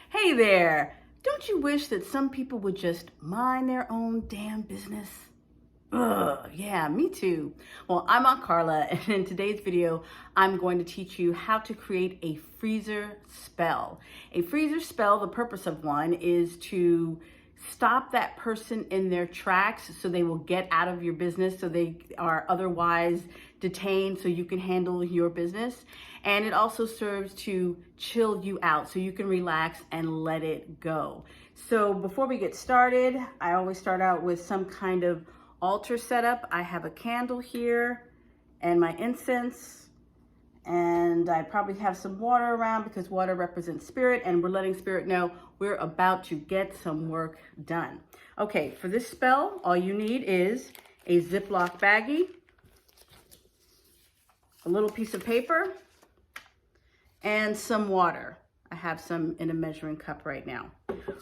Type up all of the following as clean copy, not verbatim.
Hey there! Don't you wish that some people would just mind their own damn business? Ugh, yeah, me too. Well, I'm Aunt Carla, and in today's video, I'm going to teach you how to create a freezer spell. A freezer spell, the purpose of one is to stop that person in their tracks so they will get out of your business, so they are otherwise detained so you can handle your business. And it also serves to chill you out so you can relax and let it go. So before we get started, I always start out with some kind of altar setup. I have a candle here and my incense, and I probably have some water around because water represents spirit, and we're letting spirit know we're about to get some work done. Okay, for this spell, all you need is a Ziploc baggie, a little piece of paper, and some water. I have some in a measuring cup right now.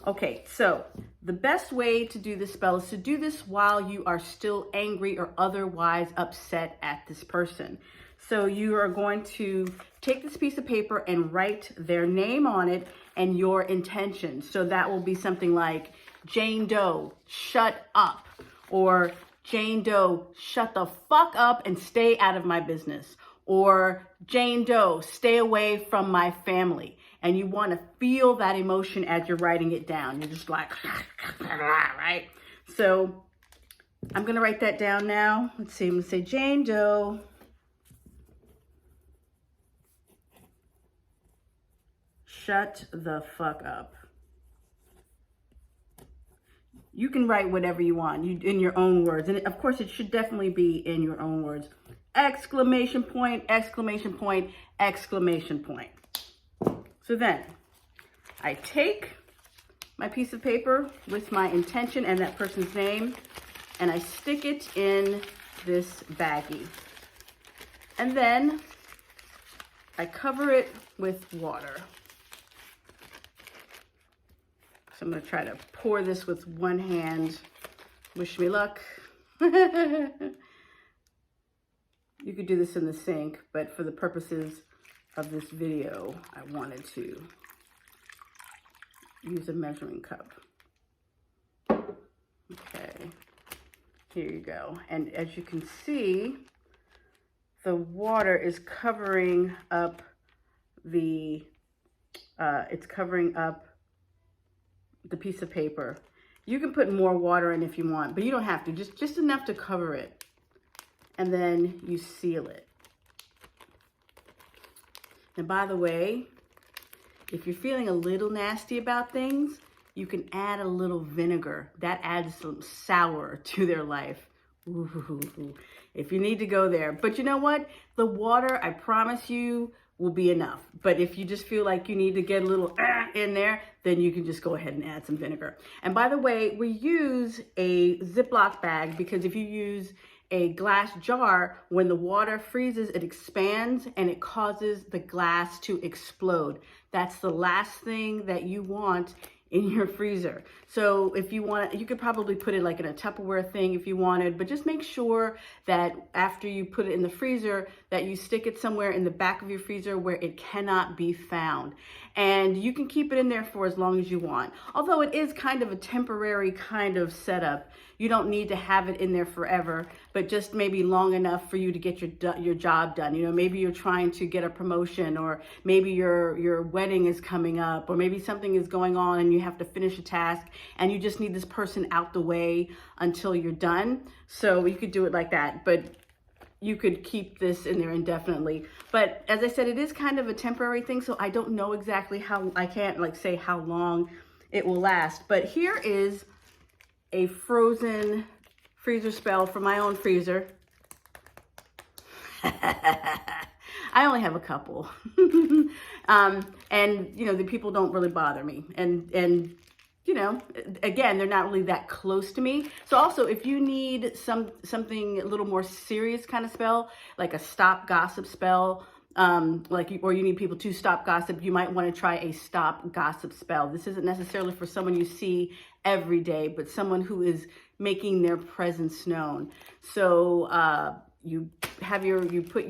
Okay, so the best way to do this spell is to do this while you are still angry or otherwise upset at this person. So you are going to take this piece of paper and write their name on it and your intention. So that will be something like, Jane Doe, shut up. Or Jane Doe, shut the fuck up and stay out of my business. Or Jane Doe, stay away from my family. And you want to feel that emotion as you're writing it down. You're just like, right? So I'm going to write that down now. Let's see, I'm going to say Jane Doe, shut the fuck up. You can write whatever you want in your own words. And of course, it should definitely be in your own words. Exclamation point, exclamation point, exclamation point. So then I take my piece of paper with my intention and that person's name, and I stick it in this baggie. And then I cover it with water. So I'm going to try to pour this with one hand. Wish me luck. You could do this in the sink, but for the purposes of this video, I wanted to use a measuring cup. Okay, here you go. And as you can see, the water is covering up the piece of paper. You can put more water in if you want, but you don't have to, just enough to cover it. And then you seal it. Now, by the way, if you're feeling a little nasty about things, you can add a little vinegar. That adds some sour to their life. Ooh, if you need to go there. But you know what? The water, I promise you, will be enough. But if you just feel like you need to get a little in there, then you can just go ahead and add some vinegar. And by the way, we use a Ziploc bag because if you use a glass jar, when the water freezes, it expands and it causes the glass to explode. That's the last thing that you want in your freezer. So if you want, you could probably put it like in a Tupperware thing if you wanted, but just make sure that after you put it in the freezer that you stick it somewhere in the back of your freezer where it cannot be found. And you can keep it in there for as long as you want. Although it is kind of a temporary kind of setup. You don't need to have it in there forever, but just maybe long enough for you to get your job done. You know, maybe you're trying to get a promotion, or maybe your wedding is coming up, or maybe something is going on and you have to finish a task and you just need this person out the way until you're done. So you could do it like that, but you could keep this in there indefinitely. But as I said, it is kind of a temporary thing, so I don't know exactly how, I can't like say how long it will last. But here is a frozen freezer spell from my own freezer. I only have a couple. And you know, the people don't really bother me. And you know, again, they're not really that close to me. So also, if you need something a little more serious kind of spell, like a stop gossip spell, or you need people to stop gossip, you might want to try a stop gossip spell. This isn't necessarily for someone you see every day, but someone who is making their presence known. So you put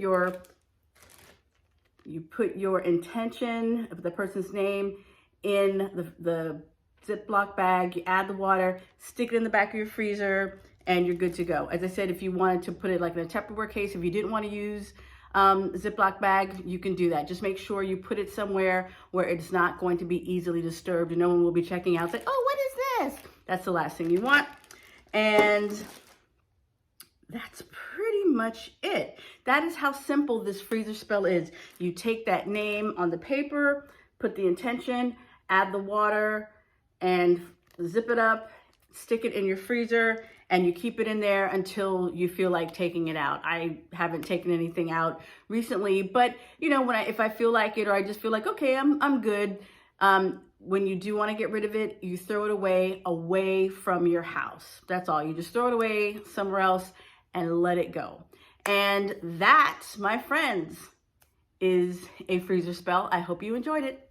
your intention of the person's name in the Ziploc bag, you add the water, stick it in the back of your freezer, and you're good to go. As I said, if you wanted to put it like in a Tupperware case, if you didn't want to use Ziploc bag, you can do that. Just make sure you put it somewhere where it's not going to be easily disturbed and no one will be checking out, say, oh, what is this? That's the last thing you want. And that's pretty much it. That is how simple this freezer spell is. You take that name on the paper, put the intention, add the water, and zip it up, stick it in your freezer, and you keep it in there until you feel like taking it out. I haven't taken anything out recently, but you know, if I feel like it, or I just feel like, okay, I'm good. When you do want to get rid of it, you throw it away from your house. That's all. You just throw it away somewhere else and let it go. And that, my friends, is a freezer spell. I hope you enjoyed it.